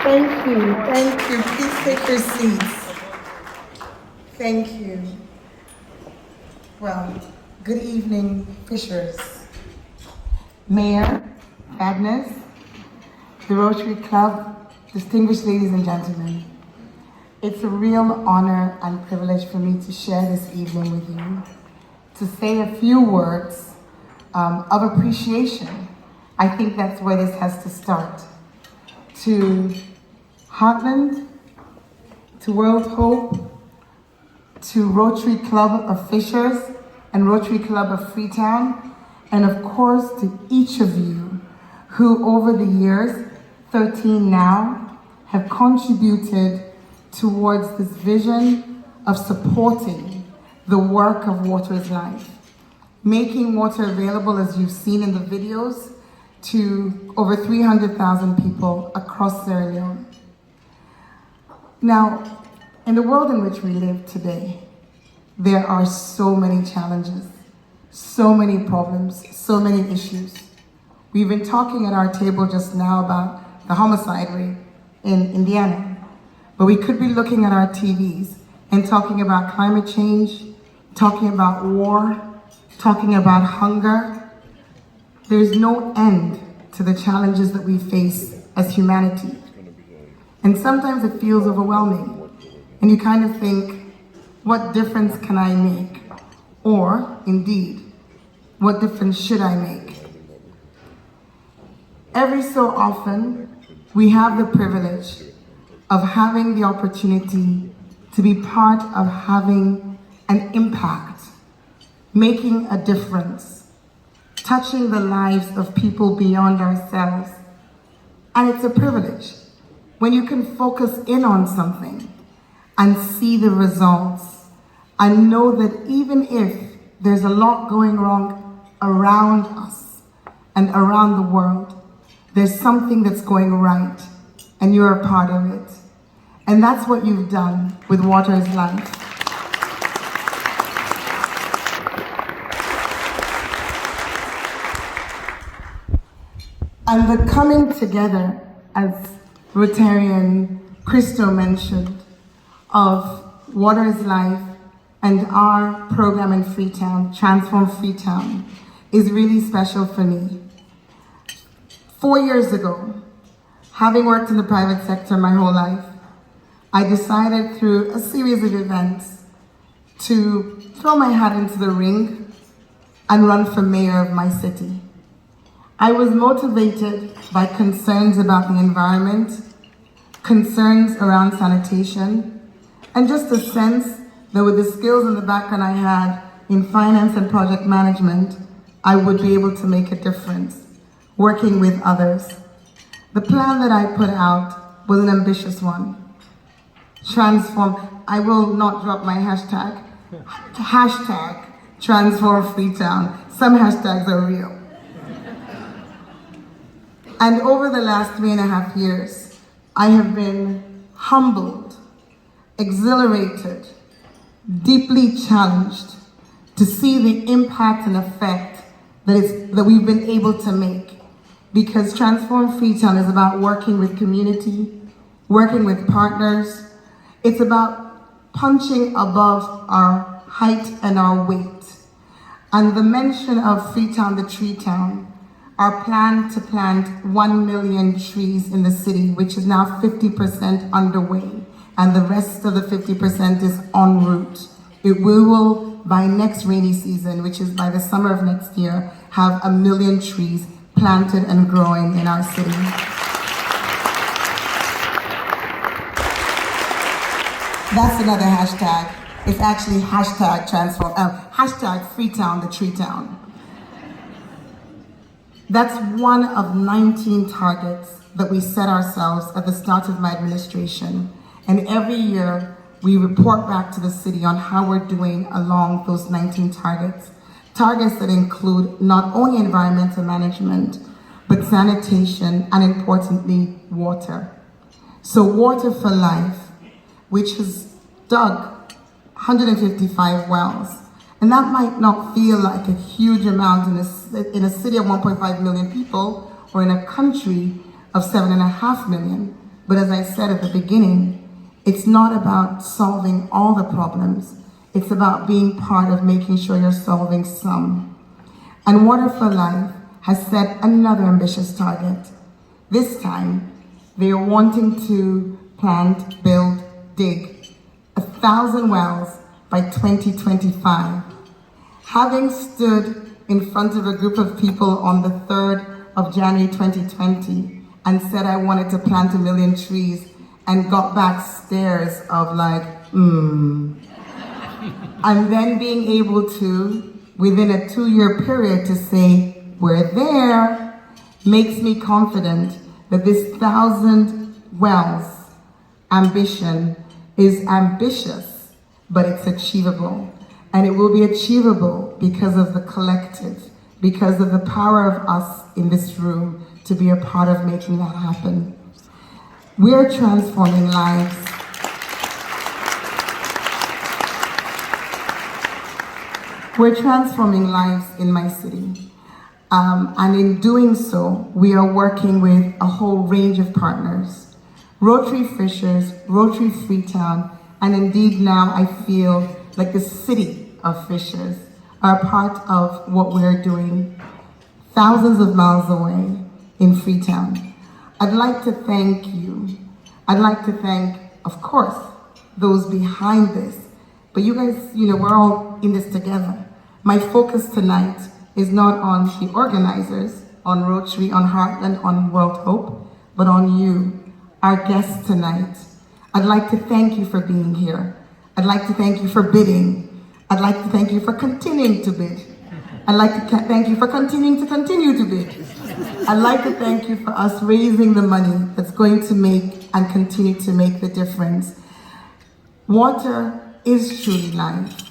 Thank you, thank you. Please take your seats. Thank you. Well, good evening, Fishers. Mayor, Agnes, the Rotary Club, distinguished ladies and gentlemen. It's a real honor and privilege for me to share this evening with you, to say a few words of appreciation. I think that's where this has to start. To Heartland, to World Hope, to Rotary Club of Fishers and Rotary Club of Freetown, and of course to each of you who over the years, 13 now, have contributed towards this vision of supporting the work of Water is Life, making water available, as you've seen in the videos, to over 300,000 people across Sierra Leone. Now, in the world in which we live today, there are so many challenges, so many problems, so many issues. We've been talking at our table just now about the homicide rate in Indiana, but we could be looking at our TVs and talking about climate change, talking about war, talking about hunger. There's no end to the challenges that we face as humanity. And sometimes it feels overwhelming. And you kind of think, what difference can I make? Or, indeed, what difference should I make? Every so often, we have the privilege of having the opportunity to be part of having an impact, making a difference, touching the lives of people beyond ourselves. And it's a privilege when you can focus in on something and see the results and know that even if there's a lot going wrong around us and around the world, there's something that's going right and you're a part of it. And that's what you've done with Water is Life. And the coming together, as Rotarian Christo mentioned, of Water is Life and our program in Freetown, Transform Freetown, is really special for me. 4 years ago, having worked in the private sector my whole life, I decided through a series of events to throw my hat into the ring and run for mayor of my city. I was motivated by concerns about the environment, concerns around sanitation, and just a sense that with the skills and the background I had in finance and project management, I would be able to make a difference, working with others. The plan that I put out was an ambitious one. Transform, I will not drop my hashtag, hashtag Transform Freetown. Some hashtags are real. And over the last 3.5 years, I have been humbled, exhilarated, deeply challenged to see the impact and effect that we've been able to make. Because Transform Freetown is about working with community, working with partners. It's about punching above our height and our weight. And the mention of Freetown, the tree town, our plan to plant 1 million trees in the city, which is now 50% underway, and the rest of the 50% is en route. We will, by next rainy season, which is by the summer of next year, have 1 million trees planted and growing in our city. That's another hashtag. It's actually hashtag transform, hashtag Freetown, the tree town. That's one of 19 targets that we set ourselves at the start of my administration. And every year, we report back to the city on how we're doing along those 19 targets. Targets that include not only environmental management, but sanitation and, importantly, water. So Water for Life, which has dug 155 wells. And that might not feel like a huge amount in a city of 1.5 million people or in a country of 7.5 million, But as I said at the beginning, it's not about solving all the problems. It's about being part of making sure you're solving some. And Water for Life has set another ambitious target. This time, they are wanting to plant, build, dig 1,000 wells by 2025. Having stood in front of a group of people on the 3rd of January 2020 and said I wanted to plant 1 million trees and got back stares of like, and then being able to, within a 2-year period, to say, we're there, makes me confident that this 1,000 wells ambition is ambitious, but it's achievable. And it will be achievable because of the collective, because of the power of us in this room to be a part of making that happen. We're transforming lives. We're transforming lives in my city. And in doing so, we are working with a whole range of partners. Rotary Fishers, Rotary Freetown, and indeed now I feel like the city of Fishers are part of what we're doing thousands of miles away in Freetown. I'd like to thank you. I'd like to thank, of course, those behind this. But you guys, we're all in this together. My focus tonight is not on the organizers, on Rotary, on Heartland, on World Hope, but on you, our guests tonight. I'd like to thank you for being here. I'd like to thank you for bidding. I'd like to thank you for continuing to bid. I'd like to thank you for continuing to continue to bid. I'd like to thank you for us raising the money that's going to make and continue to make the difference. Water is truly life.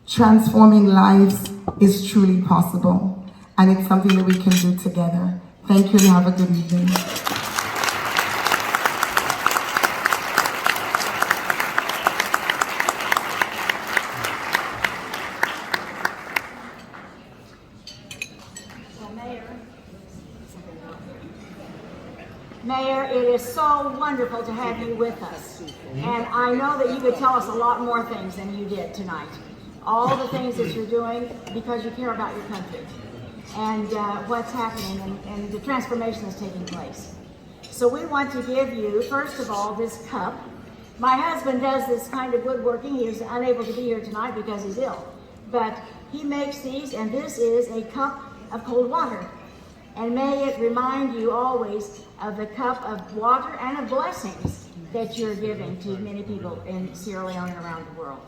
Transforming lives is truly possible. And it's something that we can do together. Thank you and have a good evening. Mayor, it is so wonderful to have you with us. And I know that you could tell us a lot more things than you did tonight. All the things that you're doing because you care about your country and what's happening and the transformation that's taking place. So we want to give you, first of all, this cup. My husband does this kind of woodworking. He is unable to be here tonight because he's ill. But he makes these, and this is a cup of cold water. And may it remind you always of the cup of water and of blessings that you're giving to many people in Sierra Leone and around the world.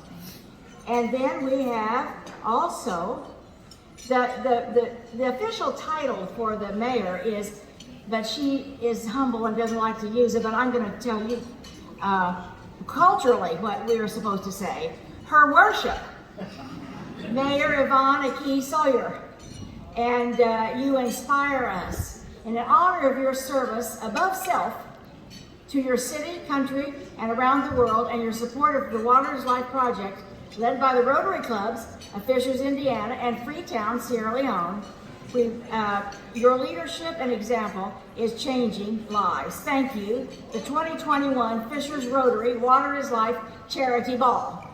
And then we have also the official title for the mayor is, but she is humble and doesn't like to use it, but I'm going to tell you culturally what we are supposed to say. Her worship, Mayor Yvonne Aki-Sawyerr. And you inspire us in honor of your service above self to your city, country, and around the world, and your support of the Water is Life project led by the Rotary Clubs of Fishers, Indiana, and Freetown, Sierra Leone. Your leadership and example is changing lives. Thank you. The 2021 Fishers Rotary Water is Life Charity Ball.